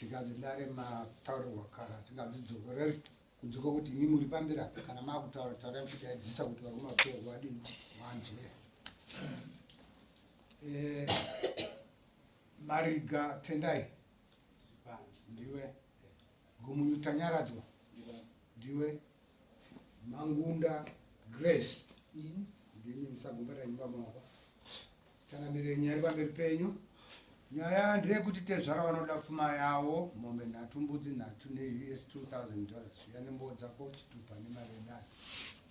tikazilare mataurirwa kara tingazvidzokoreri kunze kwokuti imi muri pamberi kana makutaura taura muchidaidzisa kuti vari kumaperwa adini wanzwe. Mariga Tendai ndiwe, Gumunyu Tanyaradzwa ndiwe, Mangunda Grace ndini ndisagombera nyumba maoko tangamire nyari pamberi penyu. Nyaya ndeyekuti tezvara vanoda pfuma yavo mombe nhatu mbudzi nhatu neUS $2,000 zviya nembowo dzako chitupa nemari yenari.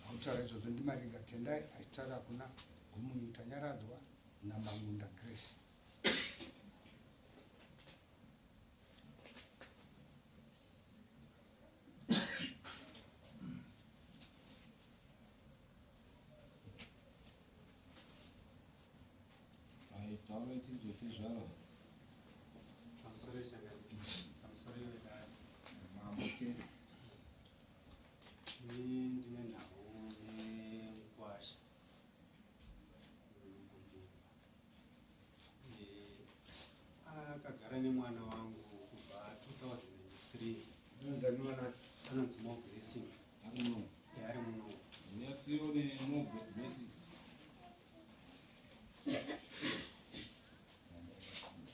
Autaura izvozvo ndiMariga Tendai achitaura kuna Gumunyu Tanyaradzwa naMangunda Grace. Mwana wangu kubva 2003 anonzi More Blessing ari muno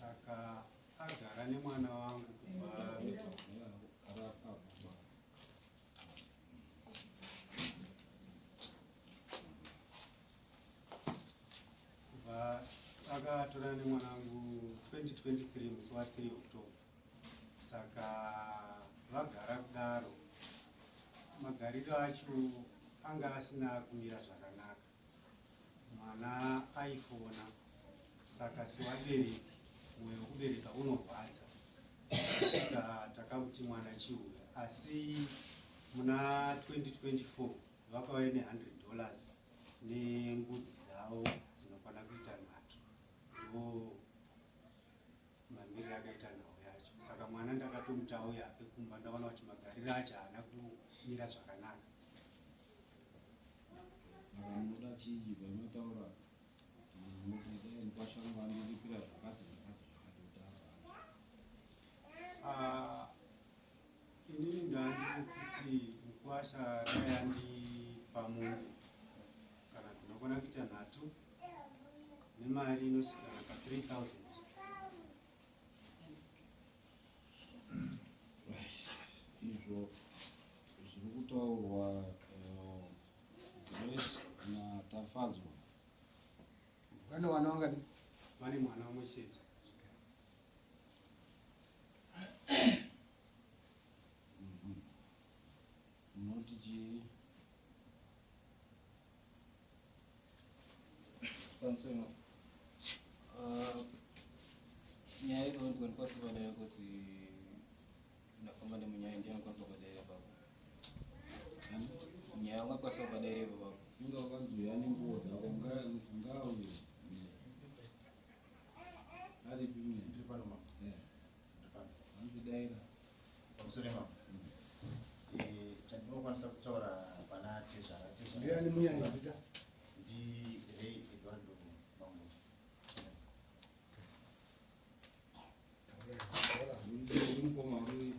saka agara nemwana wangu kubva akatora nemwana wangu 2023 musi wa 3 October. Saka vagara kudaro magariro acho anga asina kumira zvakanaka, mwana aifona. Saka sevabereki mwoyo wekubereka unorwadza, saka takamuti mwana chiuya. Asi muna 2024 vakauya ne$100 nembudzi dzavo dzinokwana kuita nhatu, ndo mamiriro akaita nhau yacho. Saka mwana ndakatomutawo auya ape kumba, ndakaona kuti magariro acho haana kumira zvakanaka. munoda chii pamataura kuti kwashanga vandiripira zvakati inini ndandiri kuti mukwasha rayandipa munhu kana dzinokona kuita nhatu nemari inosvika naka 3,000. izvo zviri kutaurwa Grace naTafadzwa. Vane mwana wangadi? Vane mwana mumwe chete. Munoti chii? Pamusoro nyaya inogona kwasivanayo kuti ndafamba nemunyaya ndinokwanisa kudai baba nyaya ungakwasisa kudai baba unga wakanzuya nenguo dzako ngawe ari bimwe hanzi daira pamusoro mama chandinokwanisa kutaura pana tezvara ndiani munyaya zita ndi Ray Eduardo Bambo. mukoma uri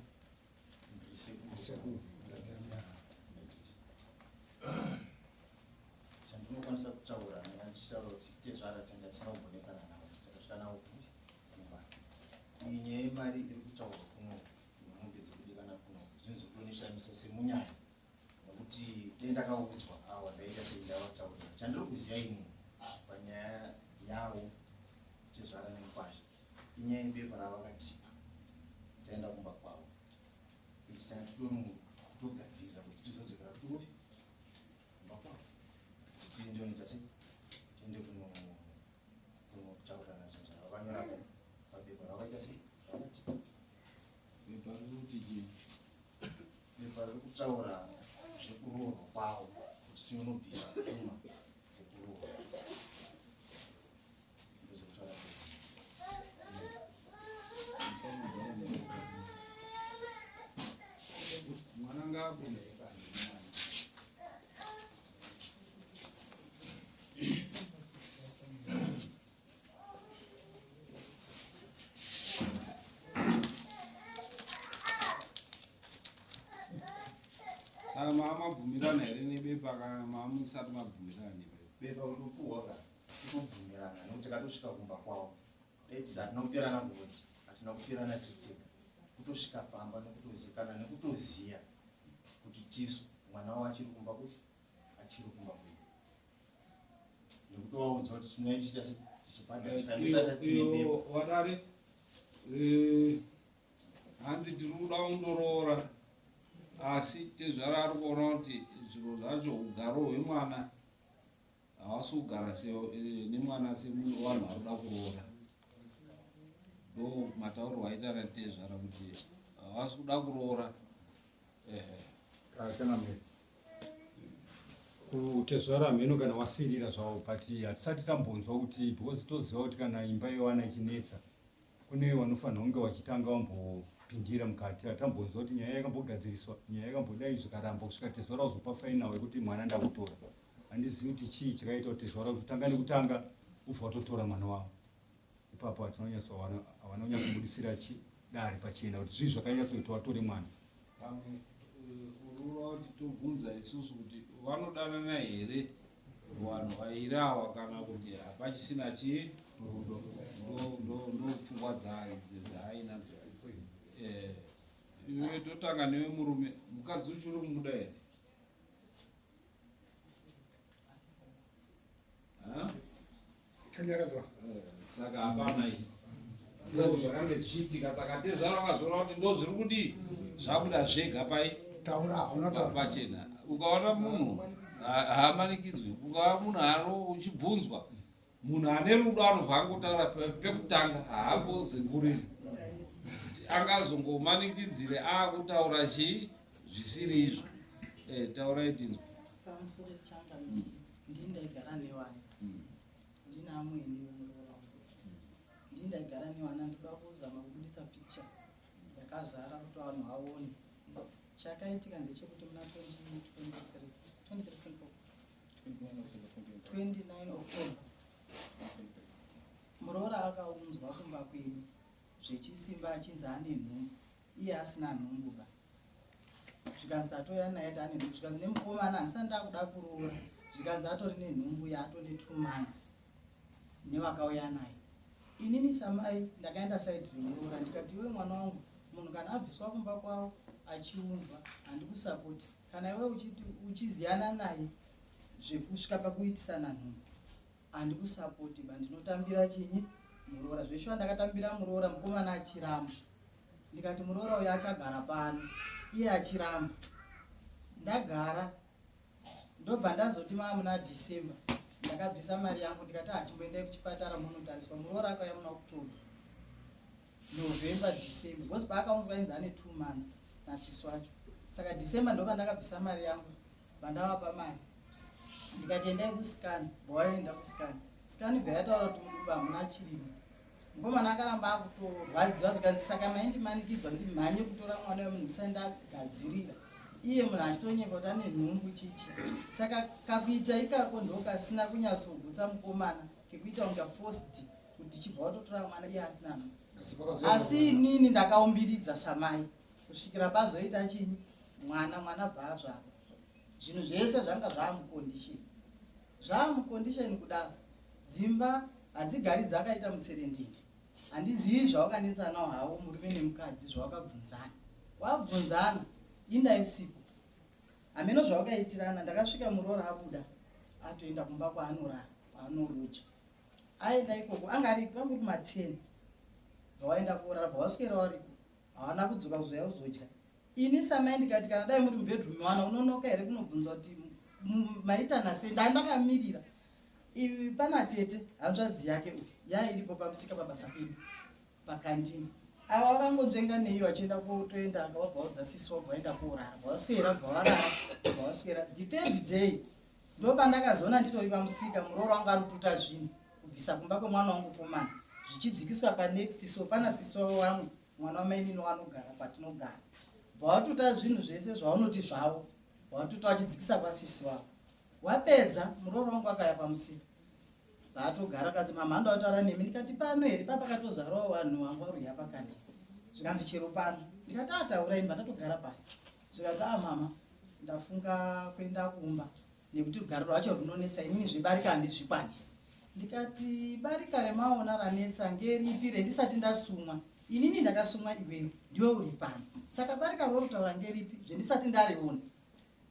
chandinokwanisa kutaura ndichitaura kuti tezvara tanga tisina kumbonetsana navo, takasvika navo kumba. Iyi nyaya yemari iri kutaurwa kuno nemombe dzekudikana kuno zvinhu zvikutonishamisa semunyaya, nokuti dendakaudzwa awa ndaita seindavataurira. Chandiri kuziva ini panyaya yavo tezvara nemukwasha inyaya yebepa ravakatipa taenda kumba kwavo, ichi tanga titori kutogadzirira kuti tizodzokera kuturupi kumba kwavo kuti tiendeonita sei tiende kunotaura nazvo zvavakanyora pabepa ravaita sei vakatipa. bepa riri kuti chii? Bepa riri kutaura zvekuroorwa kwavo kuti tinonobvisa pfuma dzekuroorwa. Ndozokutaura mwana ngaabuda mabvumirana here nebepa kana musati mabvumirana bepa kuti upuhwa kana kutobvumirana nekuti katosvika kumba kwavo hatina kupirana ngoti hatina kupirana tiritega kutosvika pamba nekutozikana nekutoziya kuti tisu mwana wavo achiri kumba kuti achiri kumba kwedu nekutovaudza kuti tinoitita tichibhadharisanisatatine wadare handi tiri kuda kundoroora asi tezvara ari kuona kuti zviro zvacho ugaro hwemwana havasi kugara nemwana semunhu vanhu vari kuda kuroora ndo matauriro aitana tezvara kuti havasi kuda kuroora kutezvara mheno kana wasirira zvavo but hatisati tambonzwa kuti because toziva kuti kana imba yewana ichinetsa kune vanofanira kunge vachitanga vambopindira mukati. Hatambonzwa kuti nyaya yakambogadziriswa, nyaya yakambodai zvikaramba kusvika tezvara kuzopa faina wekuti mwana ndakutora. Handizivi kuti chii chakaita kuti tezvara kuti tanga nekutanga ubva watotora mwana wavo. Ipapo hatinonyatswa havana kunyatsobudisira dare pachena kuti zvii zvakanyatsoita watore mwana. Pamwe urura kuti tobvunza isusu kuti vanodanana here vanhu vairi ava kana kuti hapachisina chii ndo pfungwa dzaainadzo. Iwe totanga newe murume, mukadzi uchiri kumuda here? Tanyaradzwa. Saka hapana iyi ndo zvakange zvichiitika. Saka tezvara wakazviona kuti ndo zviri kudii zvabuda zvega pachena. Ukaona munhu haamanikidzwi, ukaona munhu aro uchibvunzwa, munhu ane rudo anobva angotaura pekutanga haambozemburiri angazongomanikidzire akutaura chii zvisiri izvo. Taurai tinzwa. Pamusoro changa ndindaigara newana ndina amweni ndindaigara newana ndikuda kuzama kubudisa picha yakazara kuti vanhu vaone. Chakaitika ndechekuti muna 29 October muroora akaunzwa kumba kwedu zvechisimba achinzi ane nhumbu, iye asina nhumbu ba. Zvikanzi atoya naye tane nhumbu, zvikanzi nemukomana handisati ndakuda kuroora, zvikanzi atori nenhumbu yaatone 2 months nevakauya naye. Inini samai ndakaenda side remuroora ndikati iwe mwana wangu, munhu kana abviswa kumba kwavo achiunzwa handikusapoti. Kana iwe uchiziyana naye zvekusvika pakuitisana nhumbu handikusapoti ba. Ndinotambira chinyi? Muroora. Zveshuwa ndakatambira muroora, mukomana achiramba. Ndikati muroora uyo achagara pano, iye achiramba. Ndagara ndobva ndazoti muna December ndakabvisa mari yangu ndikati achimboendai kuchipatara munotariswa. Muroora akauya muna October, November, December. Because paakaunzwa inzi ane 2 months nafisu wacho. Saka December ndobva ndakabvisa mari yangu vandavapa mari. Ndikati endai kusikani, vaenda kusikani. Sikani bva yataura kuti muduba hamuna chirimo. Mukomana akaramba akutorwadziwa zvikanzi saka maindimanikidzwa kuti mhanye kutora mwana wemunhu musandagadzirira. Iye munhu achitonyepa kuti ane nhumbu chichi. Saka kakuita ikako ndo kasina kunyatsogutsa mukomana kekuita kunga forced kuti chibva watotora mwana iye asina nhumbu. Asi inini ndakaumbiridza samai kusvikira pazoita chinyi mwana bva zvako. Zvinhu zvese zvanga zvaamucondition. Zvaamucondition kudaro. Dzimba hadzigari dzakaita mutserendende. Handizivi zvawakanetsa nawo hawo murume nemukadzi zvawakabvunzana. Wabvunzana indai usiku. Hameno zvawakaitirana. Ndakasvika muroora abuda atoenda kumba kwaanorara kwaanoroja. Aenda ikoko anga ari pangu kuma 10 vawaenda kurara vawaswera wariko hawana kudzoka kuzoya kuzodya. Ini samai ndikati kana dai muri mubedroom wana unonoka here kunobvunzwa kuti maitana sei. Ndandakamirira ivi pana tete hanzvadzi yake yairipo pamusika pabasa pedu pakandini. Ava vakangonzvenga neiyo vachienda kotoenda akavabva vaudza sisi wabva vaenda korara vawaswera bva varara vawaswera. The 3rd day ndo pandakazoona nditori pamusika murooro wangu ari kututa zvinhu kubvisa kumba kwemwana wangu komana zvichidzikiswa panext. So pana sisi wavo vamwe mwana wamainini wanogara patinogara vawatuta zvinhu zvese zvaunoti zvavo vawatuta vachidzikisa pasisi wavo. Wapedza murooro wangu akaya pamusika vaatogara kasi mamhando ataura nemi. Ndikati pano here papakatozarawo vanhu vangu varuya pakati. Zvikanzi chero pano ndikati ataurai mba ndatogara pasi. Zvikanzi mama ndafunga kuenda kumba nekuti rugaro rwacho runonetsa, inini zvebarika handizvikwanisi. Ndikati barika remaona ranetsa ngeripi rendisati ndasumwa? Inini ndakasumwa iwewe, ndiwe uri pano. Saka barika rorutaura ngeripi zvendisati ndariona?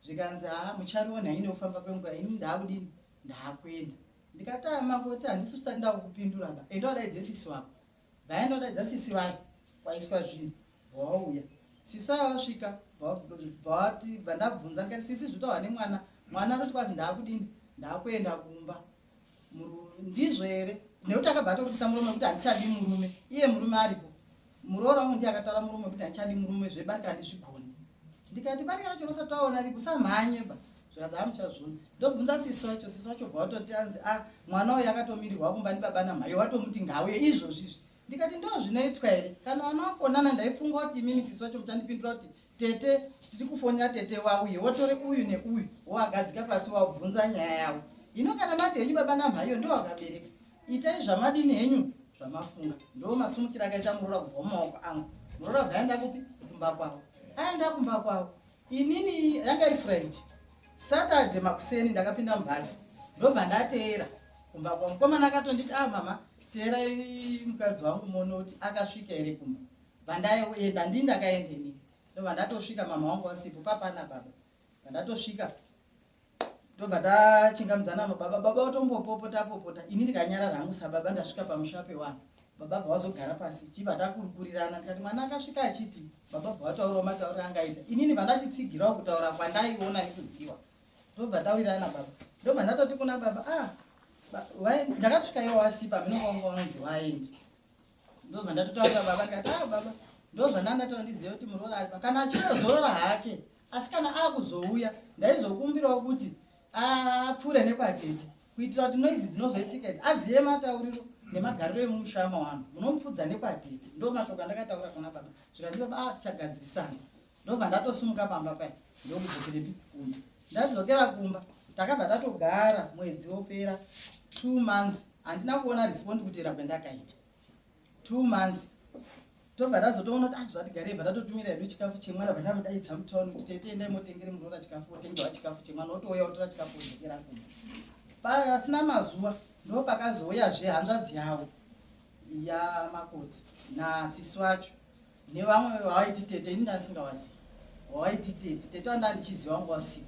Zvikanzi muchariona ine kufamba kwenguva, inini ndaakudini, ndaakuenda. Ndikatama kuti handisi kusati ndakukupindura ba, endodaidze sisi wako. Vaendodaidza sisi wako, kwaiswa zvinhu, vauya. Sisi wasvika, vati vandabvunza ndikati sisi zvitaura nemwana, mwana anoti kwazi ndaakudini, ndaakuenda kumba. Ndizvo here? Nekuti akabva atokutisa murume kuti handichadi murume, iye murume aripo. Muroora wangu ndiye akataura murume kuti handichadi murume, zvebarika handizvigoni. Ndikati barika racho rosataona ripo, samhanye ba. Zvikazi hamuchazvona. Ndobvunza sisi wacho bva watoti anzi mwana uyu akatomirirwa kumba ndibaba namai, watomuti ngauye izvozvizvi. Ndikati ndo zvinoitwa here? Kana vana vakonana ndaifunga kuti imini sisi wacho muchandipindura kuti tete tiri kufonera tete wauye, wotore uyu neuyu, woagadzika pasi wabvunza nyaya yavo. Ino kana mati henyu baba namaiyo ndo wakabereka, itai zvamadini henyu zvamafunga. Ndo masumukiro akaita muroora kubva mumaoko angu. Muroora bvaenda kupi? Kumba kwavo. Aenda kumba kwavo. Inini yanga iri friend. Saturday makuseni ndakapinda mubhazi, ndobva ndateera kumba kwavo. Mukomana akatonditi mama teerai mukadzi wangu monoti akasvika here kumba. Vandaenda ndini ndakaenda nini. Ndobva ndatosvika mama wangu wasipo papana baba. Ndatosvika ndobva ndachingamudzana nababa, baba watombopopota. Ini ndikanyarara hangu sababa ndasvika pamushape wangu. Baba bva wazogara pasi tibva takurukurirana. Ndikati mwana akasvika achiti, baba bva wataurawo matauro angaita. Inini vandachitsigirawo kutaura kwandaiona nekuziva. Ndobva tawirirana baba. Ndobva ndatoti kuna baba, ndakasvika iwo wasipa minonga unonzi waendi. Ndobva ndatotaura baba ndikati baba, ndobva ndandataura ndizive kuti muroora aripa. Kana achitozorora hake, asi kana akuzouya ndaizokumbirawo kuti apfuure nekwatete, kuitira kuti noizi dzinozoitika idzi azive matauriro nemagariro emushama wangu, munomupfudza nekwatete. Ndo mashoko andakataura kuna baba. Zvikanzi baba tichagadzirisana. Ndobva ndatosumuka pamba pai, ndokudzokerepi kumba. Ndadzokera kumba, takabva tatogara mwedzi wopera 2 months, handina kuona respondi kutera kwendakaita 2 months. Tobva tazotoona kuti zvatigarei, bva tatotumira hedu chikafu chemwana, bva ndamudaidza mutauni kuti tete endai motengere muroora chikafu, otengewa chikafu chemwana, otouya otora chikafu odzokera kumba. Pasina mazuva ndo pakazouyazve hanzvadzi yavo yamakoti nasisi wacho nevamwe vawaiti tete, ini ndasingawazivi vawaiti tete. Tete wanda ndichiziva nguva usiku.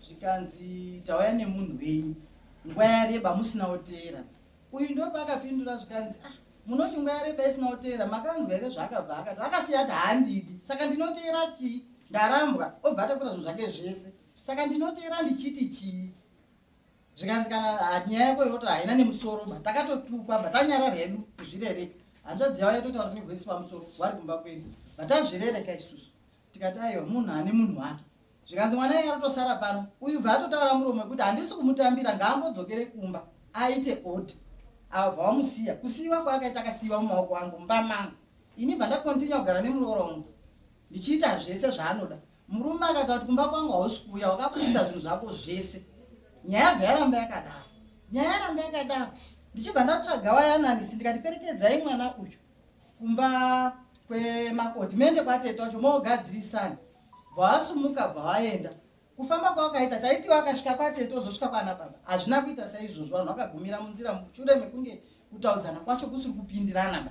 Zvikanzi tauya nemunhu wenyu, nguva yareba musina kuteera. Uyu ndo pakapindura zvikanzi munoti nguva yareba isina kuteera, makanzwa here zvakabva? Akati akasiya kuti handidi, saka ndinoteera chii? Ndarambwa. Obva atakura zvinhu zvake zvese, saka ndinoteera ndichiti chii? Zvikanzi kana nyaya yako yoti haina nemusoro ba, takatotukwa ba, tanyarara hedu kuzvirereka. Hanzvadzi yavo yatotaura nevhesi pamusoro, wari kumba kwedu, batazvirereka isusu. Tikati aiwa munhu ane munhu wake. Zvikanzi mwana iye arotosara pano, uyu bva atotaura muromo kuti handisi kumutambira, ngaambodzokere kumba aite oti. Avo vamusiya, kusiyiwa kwaakaita akasiyiwa mumaoko angu mumba mangu. Ini bva ndakontinya kugara nemuroora wangu ndichiita zvese zvaanoda. Murume akataura kuti kumba kwangu hausi kuuya, wakaputsa zvinhu zvako zvese. Nyaya yaramba yakadaro. Ndichibva ndatsvaga wayananisi ndikati perekedzai mwana uyu kumba kwemakoti, mende kwatete wacho mogadzirisana. Bvaasumuka bva waenda. Kufamba kwakaita taiti wakasvika kwatete ozosvika kwana baba. Hazvina kuita saizvozvo, vanhu vakagumira munzira mushure mekunge kutaudzana kwacho kusiri kupindirana ba.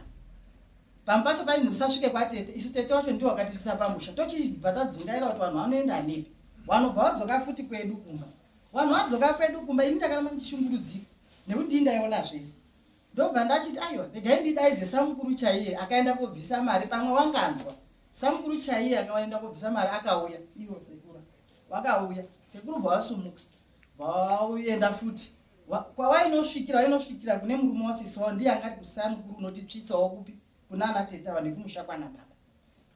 Pamwe pacho painzi musasvike kwatete, isu tete wacho ndiwo wakatitisa pamusha. Tochibva tadzungaira kuti vanhu vanoenda nepi. Vanobva vadzoka futi kwedu kumba. Vanhu vadzoka kwedu kumba, ini ndakaramba ndichishungurudzika nekuti ndini ndaiona zvese. Ndobva ndachiti aiwa, regai ndidaidze samukuru chaiye akaenda kobvisa mari, pamwe wanganzwa. Samukuru chaiye akaenda kobvisa mari akauya, iwo sekuru wakauya, sekuru bvawasumuka bvawaenda futi. Kwawainosvikira kune murume wasisi wavo, ndiye angati kusamukuru unotitsvitsawo kupi kuna ana teta vanekumusha kwana baba.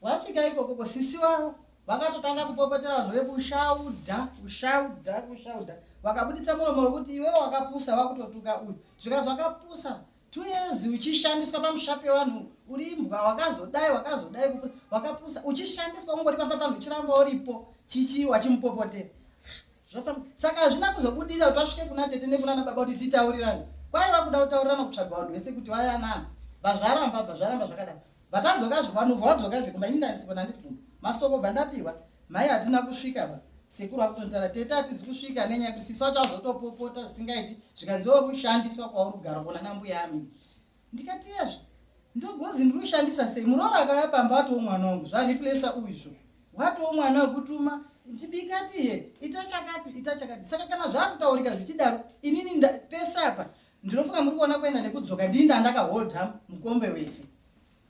Wasvika ikoko sisi wavo vakatotanga kupopotera vanhu vekushaudha. Vakabuditsa muromo wekuti iwe wakapusa wakutotuka uyu. Zvikazi wakapusa 2 years uchishandiswa pamushape wanhu, uri imbwa, wakazodai wakapusa uchishandiswa ungori pamba panhu uchiramba uripo chichi wachimupopotera. Saka hazvina kuzobudira kuti wasvike kuna tete nekuna baba kuti titaurirane. Kwaiva kuda kutaurirana kutsvaga vanhu vese kuti wayanana. Bva zvaramba zvakadaro. Vatadzoka vanhu vadzoka zvekumba, ini ndandisipo ndanditi kumba. Masoko bva ndapiwa, mai hatina kusvika ba. sekuru akutontaura tete hatizi kusvika nenyaya yekuti sisi wacho azotopopota zvisingaiti zvikanziwa kushandiswa kwauri kugara kuona nambuya ami. Ndikati yazvo ndogozi ndiri kushandisa sei? Muroora akauya pamba watowo mwana wangu zvariplesa uyizvo watowo mwana wekutuma chibikati he ita chakati. Saka kana zvakutaurika zvichidaro inini pesa apa ndinofunga muri kuona kuenda nekudzoka ndini ndandakahodha mukombe wese.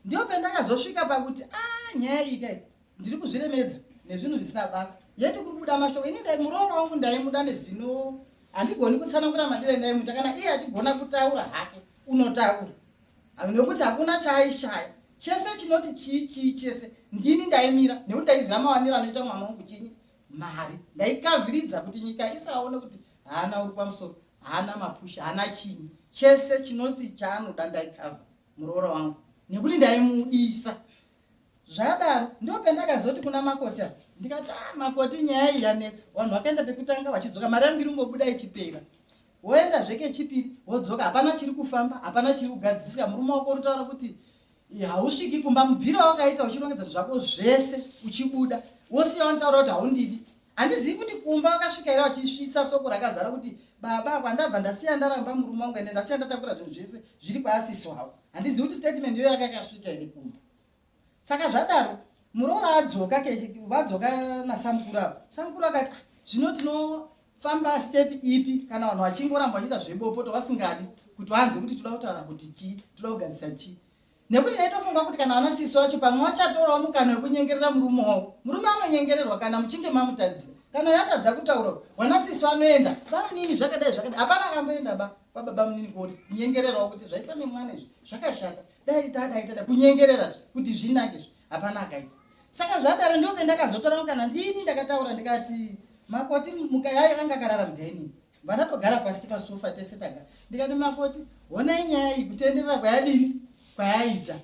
Ndio pendakazosvika pakuti nyaya iyi ndiri kuzviremedza nezvinhu zvisina basa yeti kuri kuda mashoko. Ini muroora wangu ndaimuda nezvino handigoni kutsanangura madire ndaimuda kana iye achigona kutaura hake unotaura nekuti hakuna chaaishaya. Chese chinoti chii chese ndini ndaimira nekuti ndaiziva mawaniro anoita mwana wangu chini mari. Ndaikavhiridza kuti nyika isaone kuti haana uri pamusoro, haana mapusha, haana chinyi. Chese chinoti chaanoda ndaikavha muroora wangu nekuti ndaimudisa. Zvadaro ndio pendakazoti kuna makota ndikati makoti nyaya iyi yanetsa. Vanhu vakaenda pekutanga vachidzoka mari yangu iringobuda ichipera. Woenda zveke chipiri wodzoka hapana chiri kufamba, hapana chiri kugadzirisa. Murume wako uritaura kuti hausviki kumba mubvira wakaita uchirongedza zvako zvese uchibuda wosiya wanotaura kuti haundidi. Handizivi kuti kumba wakasvika ira wachisvitsa soko rakazara kuti baba kwandabva ndasiya ndaramba murume wangu ende ndasiya ndatakura zvinhu zvese zviri kwaasisi wavo. Handizivi kuti statement iyo yakakasvika iri kumba. Saka zvadaro muroora adzoka vadzoka nasamukuru avo. Samukuru akati zvino tinofamba step ipi kana vanhu vachingoramba vachiita zvebopoto vasingadi kuti vanze kuti toda kutaura kuti chii, toda kugadzisa chii. Nekuti ndaitofunga kuti kana vana sisi vacho pamwe vachatorawo mukana wekunyengerera murume wavo. Murume anonyengererwa kana muchinge mamutadzira. Kana yatadza kutaura vana sisi vanoenda bamunini zvakadai hapana akamboenda kwababa munini kuti kunyengererawo kuti zvaitwa nemwana izvi zvakashata dai tada kunyengerera kuti zvinake hapana akaita. Saka zvadaro ndio pendakazotora mukana ndini ndakataura ndikati makoti muka yayo anga karara mudhaini vanatogara pasi pasofa tese taga ndikati makoti honai nyaya iyi kutenderera kwayaita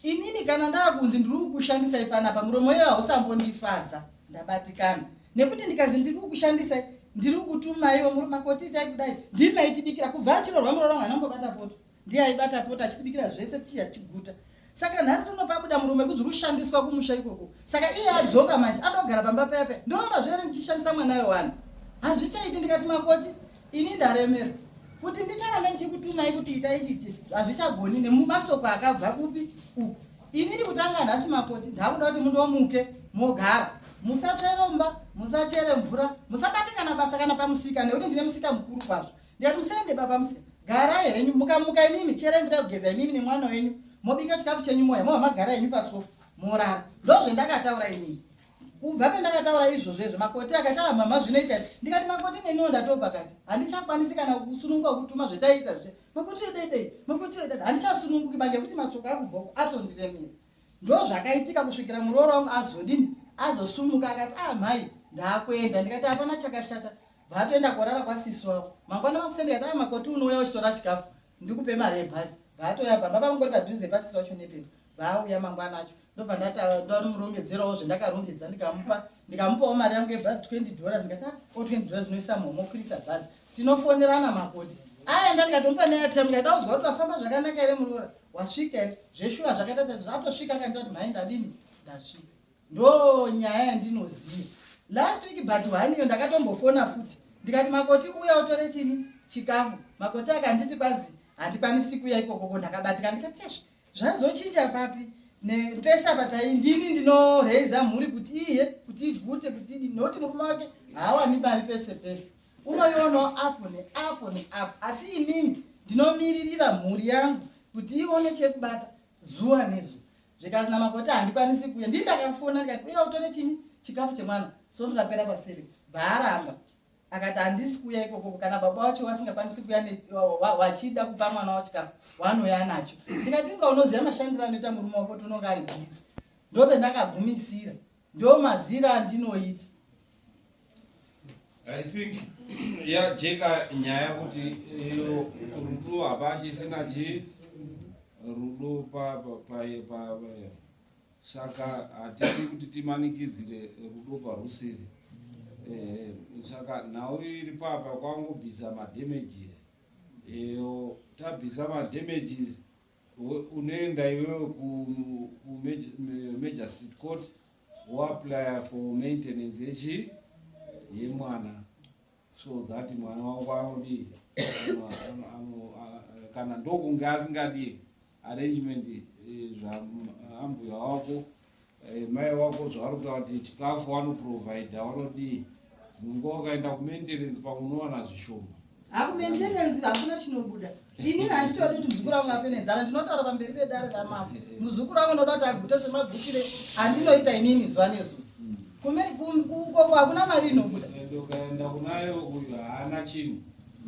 inini kana ndakunzi ndiri kukushandisai panapa muromo iyoyo hausambondifadza ndabatikana nekuti ndikazi ndiri kukushandisai ndiri kutumaiwo muri makoti itai kudai ndimaitibikira kubva achirorwa muroora wangu anambobata poto ndiye aibata poto achitibikira zvese tichiguta. Saka nhasi unopabuda murume kudzi rushandiswa kumusha ikoko. Saka iye adzoka manje adogara pamba pepe ndoramba zvere ndichishandisa mwana wewana hazvichaiti. Ndikati makoti ini ndaremera kuti ndicharambe ndichikutumai kuti itai chiti hazvichagoni nemumasoko akabva kupi uku. Inini kutanga nhasi makoti ndakuda kuti mundomuke mogara musatsveromba musachere mvura musabatikana basa kana pamusika nekuti ndine musika mukuru kwazvo. Ndikati musaende baba musika garai henyu mukamuka imimi chere ndida kugeza imimi nemwana wenyu mobika chikafu chenyu moya magara henyu pasofa morara. Ndozvendakataura inini. Kubva pendakataura izvozvo makoti akati mama zvinoita. Ndikati makoti neniwo ndatopa kati handichakwanisi kana kusununguka kutuma zvetaiita zve makoti edede handichasununguki ngekuti masoko akubva atondiremera. Ndo zvakaitika kusvikira muroora wangu azodini azosumuka akati mhai ndakuenda. Ndikati hapana chakashata vatoenda korara kwasisi wavo mangwana makusendeka taa makoti unouya uchitora chikafu ndikupe mari yebhazi vatoya pamba pangori padhuze pasisi wacho nepepa vauya mangwana acho ndobva ndanomurongedzerawo zvendakarongedza ndikamupawo mari yangu yebhazi $20 ndikati $20 zvinoisa mhomo kwirisa bhazi tinofonerana makoti aenda ndikatomupa neatem ndikaita kuzwa kuti wafamba zvakanaka ere muroora wasvika ere zveshuwa zvakaita sezvo atosvika akandita kuti mhai ndadini ndasvika. Ndo nyaya yandinoziva. Last week but waniyo ndakatombofona futi ndikati makoti uya utore chini chikafu makoti akanditi kwazi handikwanisi kuya ikoko ndakabatika ndikati zvazochinja papi nepesa patai ndini ndinoreiza mhuri kuti iye kuti igute kuti noti murume wake hawani mari pese unoionawo apo neapo asi inini ndinomiririra mhuri yangu kuti ione chekubata zuva nezuva. Zvikazina makoti handikwanisi kuya ndini ndakafona ndikati uya utore chini chikafu chemwana so ndapera paseri bhaaramba akati handisi kuya ikoko kana baba wacho wasingakwanisi kuya wachida kupa mwana wacho chikafu wanoya nacho. Ndikati inga unoziva mashandiro anoita murume wako kuti unonga ari bhizi. Ndo pendakagumisira ndo mazira andinoita. I think yajeka nyaya kuti rudo hapachisina rudo pa saka hatidi kuti timanikidzire rudo parusiri. Saka nhau iri papa kwangobvisa madamages. Tabvisa madamages unoenda iwewe ku Major Street Court woapply for maintenance yemwana, so that mwana wako anodii kana ndokunge asingadi arrangement zvaambuya wako mai wako zvavarikuta kuti chikafu vanoprovida vanodii mungu wakaenda kumaintenance pamunowana zvishoma hakumaintenance hakuna chinobuda inini handitori kuti muzukuru wangu afenedzana ndinotaura pamberi pedare ramavo muzukuru wangu ndoda kuti agute semagutire handinoita inini zuva nezuva ukoko hakuna mari inobuda ukaenda kunayo uyu haana chinhu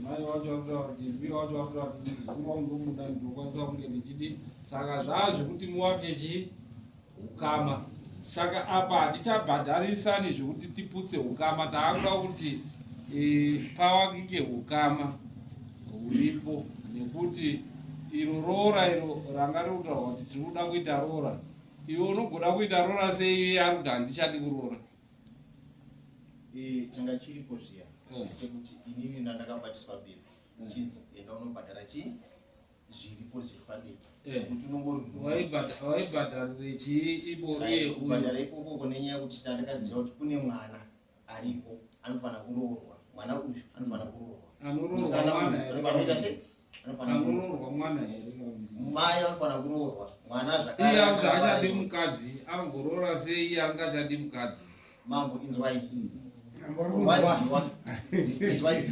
mai wacho varikuta kuti mbiya wacho varikuta kuti muzukuru wangu ndomuda ndinokwanisa kunge ndichidi saka zvaazvekuti muwake chii ukama saka apa hatichabhadharisani zvekuti tiputse ukama taakuda kuti pawakike ukama huripo nekuti iro rora iro ranga ririkutaura kuti tiri kuda kuita rora iwe unogona kuita rora sei iye ari kuti handichadi kurora changa chiripo zviya chekuti inini ndandakabatiswa beri chinzi enda unobhadhara chii zviripo zvifaniki kuti unongori waibhadharire chii iboriye kubhadhara ikoko nenyaya yekuti tandakaziva kuti kune mwana aripo anofanira kuroorwa mwana uyu anofanira kuroorwa mwana here mai anofanira kuroorwa mwana zvakare iye akuti achadi mukadzi angoroora sei iye asingachadi mukadzi mambo inzwai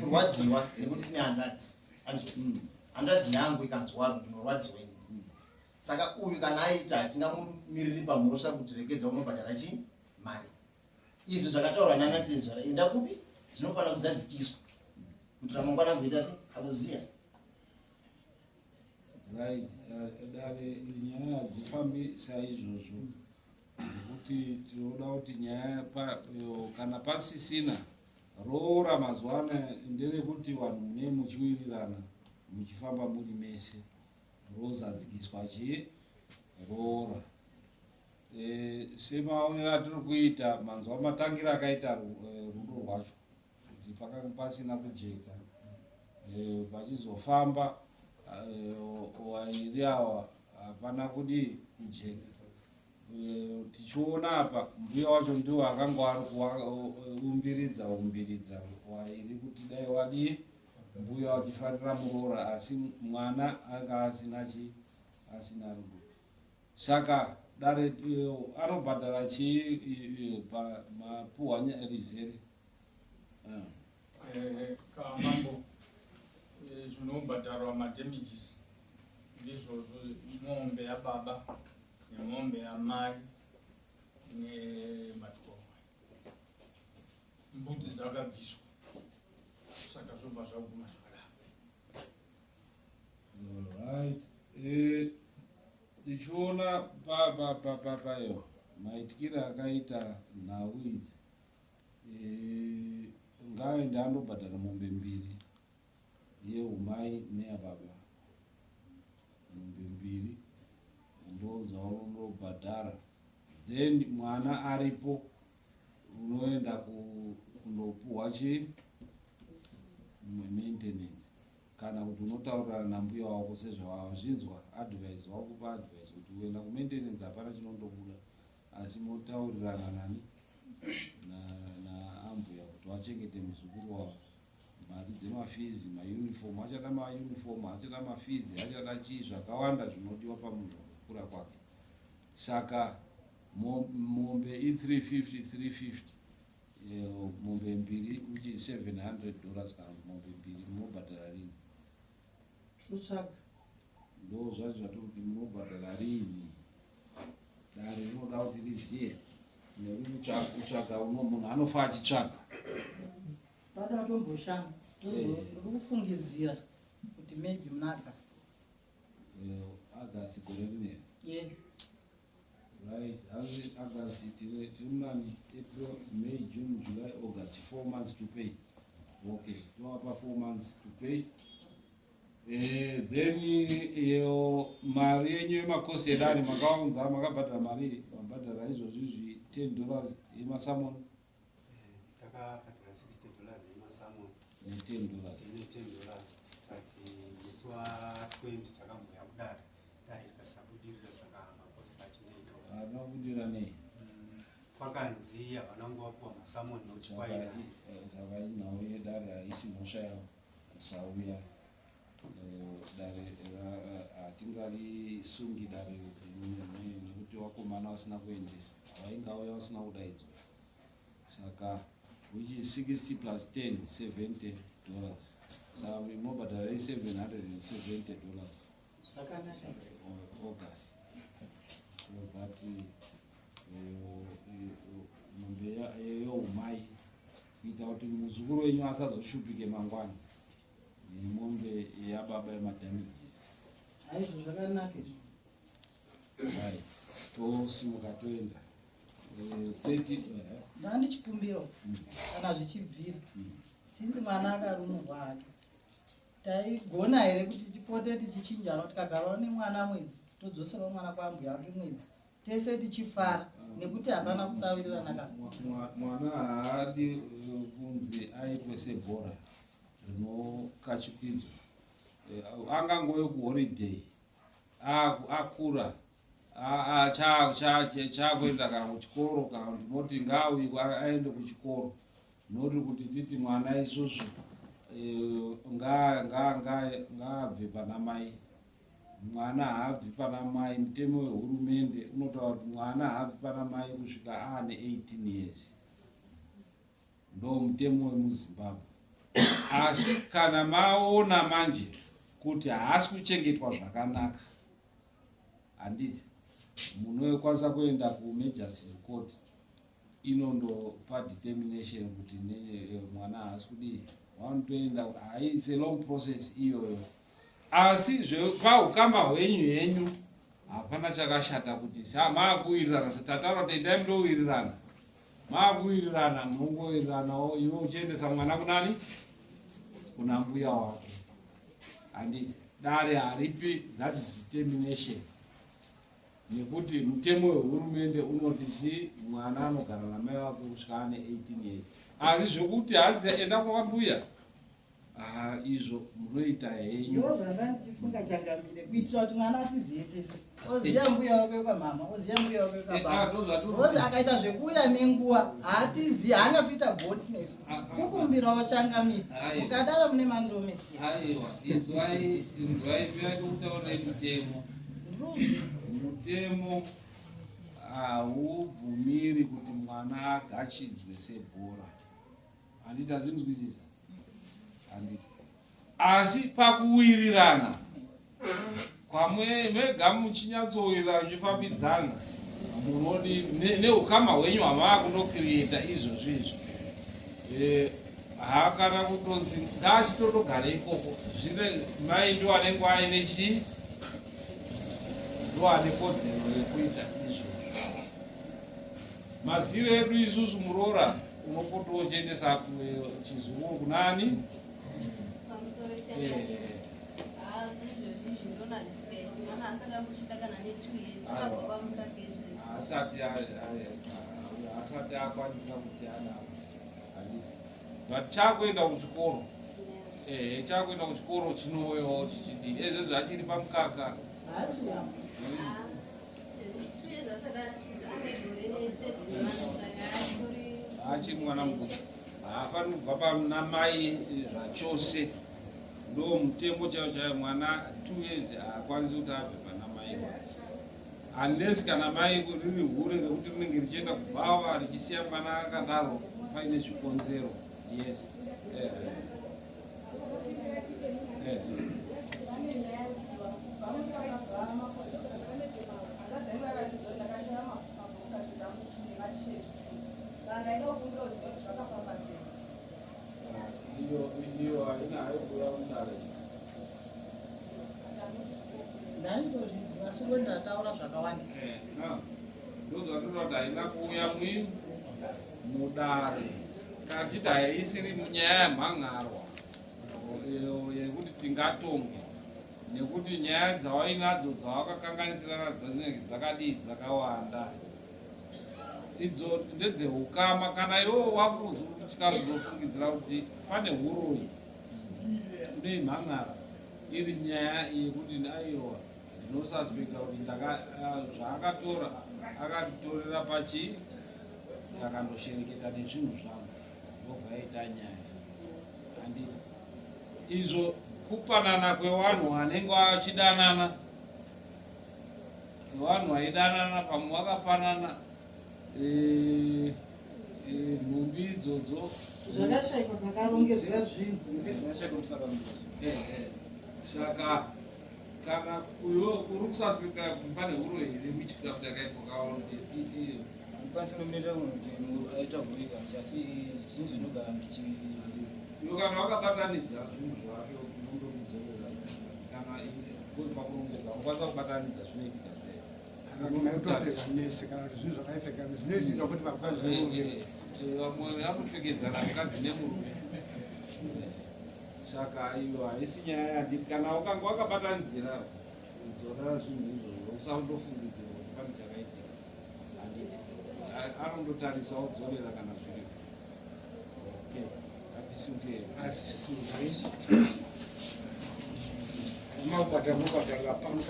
kurwadziwa nekuti tine handadzi handadzi yangu ikanzwaro ndinorwadziwa ini saka uyu kana aita hatingamumiriri pamhosva kuti rekedza unobhadhara chii mari izvi zvakataurwa nanatezvara enda kupi zvinofanira kuzadzikiswa kuti ramangwana angoita se akuziya right dare nyaya hadzifambi saizvozvo nekuti tinoda kuti nyaya kana pasisina roora mazuva ano nderekuti vanhu mune muchiwirirana muchifamba muri mese rozadzikiswa chii roora semaonero atiri kuita mazuva matangira akaita rudo rwacho kuti pakanga pasina kujeka pachizofamba wairi awa hapana kudi kujeka tichiona apa mbuya wacho ndiwo akanga ari kuumbiridza wairi kuti dai wadii mbuya wachifarira muroora asi mwana anga asina rudo saka dare anobhadhara chii pamapuhwa rizere kamambo zvinobhadharwa madamages ndizvozvo mombe yababa nemombe yamai nematyoma mbudzi dzakabviswa saka zvobva zvaguma zvakadaro tichiona payo maityiro akaita nhau idzi ngaende andobhadhara mombe mbiri yeumai neyababa mombe mbiri ndodzaunondobhadhara then mwana aripo unoenda kundopuhwa chii maintenance kana kuti unotaurirana nambuya wako sezvawazvinzwa advise wakupa advise kuti uenda kumaintenance hapana chinondobuda asi motaurirana nani naambuya kuti wachengete muzukuru wavo mari dzemafizi mauniform achada mauniform achada mafizi achada chii zvakawanda zvinodiwa pamunhu kukura kwake saka mombe i350 mombe mbiri uchi $700 kana mombe mbiri munobhadhara rini totsvaga ndo zvacho zvatokuti munobhadhara rini dare rinoda kuti riziye nekutsvaga munhu anofa achitsvaga pada tomboshanda tozorikufungidzira kuti maybe muna agasti gore rineri right August tiri munani April May June July August 4 months to pay okay tinowapa 4 months to pay then mari yenyu yemakosi edare makaunza makabhadhara mari mabhadhara izvozvo izvi $10 yemasamon takabhadhara $60 yemasamon $10 kasi musi wa20 takamboya kudare dare rikasabudirira saka makosi acho neito anobudira nei vakanzi havana nguvapuwa masamoni nochikwaira saka inhau yedare haisi mhosva yavo kusauya dare hatingarisungi dare nekuti vakomana vasina kuendesa vaingauya vasina kudaidzwa saka which is 60 plus 10 $70 saka mobhadhara $770 August. So that mombe yeumai kuita kuti muzukuru wenyu asazoshupike mangwana nemombe yababa yemadhamiji. Aizvo zvakanaka Hai, tosimuka toenda 30 ndandi chikumbiro kana zvichibvira sinzi mwana akarumurwa hake taigona here kuti tipote tichichinjana kuti tikagarawo nemwana mwedzi todzoserawo mwana kwambuya wake mwedzi tese tichifara nekuti hapana kusawirirana ka mwana haadi kunzi aitwe sebhora rinokachukwidzwa angangove kuhoriday akura chakuenda kana kuchikoro kana ndinoti ngaawikwa aende kuchikoro noti kuti titi mwana isusu ngaabve pana mai. Mwana haabvi pana mai, mutemo wehurumende unotaura kuti mwana haabvi pana mai kusvika aane 18 years. Ndo mutemo wemuZimbabwe. Asi kana maona manje kuti haasi kuchengetwa zvakanaka, handiti munokwanisa kuenda kumagistrate court inondopa determination kuti mwana haasi kudii, vanotoenda it's a long process iyoyo. Asi paukama hwenyu henyu hapana chakashata kuti maakuwirirana, tataura kuti endai mundowirirana, maakuwirirana munongowiriranawo iwe uchiendesa mwana kunani? Kuna mbuya wake. Handiti dare haripi that determination, nekuti mutemo wehurumende unoti mwana anogara namai wake kusvika ane 18 years. Asi zvokuti hadzi enda kwambuya, izvo munoita henyu. Ndo zvandandichifunga changamire kuitira kuti mwana atiziye tese, oziya mbuya wake kwamama, oziya mbuya wake kwababa. Rose akaita zvekuuya nenguva haatiziye, haangatsoita bhoti nesu kukumbirawo changamire, mukadaro mune mandomesi. Aiwa, inzwai piyati kutaura mutemo. Mutemo haubvumiri kuti mwana agachidzwe sebhora. Handiti azvinzwisisa? Handiti. Asi pakuwirirana kwamwega muchinyatsowirirana muchifambidzana, munodi neukama hwenyu hamaa kundokiriyeta izvozvizvo. Hakana kutonzi ngaachitotogara ikoko, zvine mai ndo anenge aine chii, ndo ane kodzero yekuita izvozvo. Maziro edu isusu muroora unopotawo uchiendesa chizukuru kunani? Asati akwanisa kuti anavo. But chakuenda kuchikoro, chakuenda kuchikoro chinouyawo chichidii, ezvo zvachiri pamukaka. Achiri mwana muduku, haafani kubva pana mai zvachose. Ndo mutemo chaiwo mwana 2 years haakwanisi kuti abve pana mai wake. Unless kana mai riri hure rekuti rinenge richienda kubhava richisiya mwana akadaro paine zvikonzero. Yes. Ndaitozviziva sungwe ndataura zvakawandisa. Ndozvatinoda haina kuuya mudare. Kachita haisiri munyaya yemhangarwa yekuti tingatonge, nekuti nyaya dzawainadzo dzawakakanganisirana dzinenge dzakadii dzakawanda. Idzo ndedzeukama, kana iwo wakuzofungidzira kuti pane huroyi kune mhan'ara iri nyaya yekuti aiwa ndinosaspeka kuti zvaakatora akatitorera takandoshereketa nezvinhu zvangu ndobva yaita nyaya handi izvo kupanana kwevanhu vanenge vachidanana vanhu vaidanana pamwe vakapanana nhumbi idzodzo zvakashaikwa pakarongedzwa zvinhu saka kana uyo uri kusaspekta pane uro here muchikafu takaipokaonde ukwanisa nomunoita munhu kuti aita gurika asi zvinhu zvinogara iyo kana wakabatanidza zvinhu zvavyo unondomudzorera kana pakurongedza ukwanisa kubatanidza zvinoitika kana kumaitopfeka nese kana kuti zvinhu zvakaipfeka zvinoitika kuti vakwazi vamwe vanopfekedzana mukadzi nemurume saka iyo haisi nyaya yanditi kana ukanga wakabatanidzira kudzora zvinhu izvozvo usandofungidzira kuti pane chakaitika handiti anondotarisa udzorera kana zviripo okay ngatisunge asisimuzai maubhadha mubhadhara pano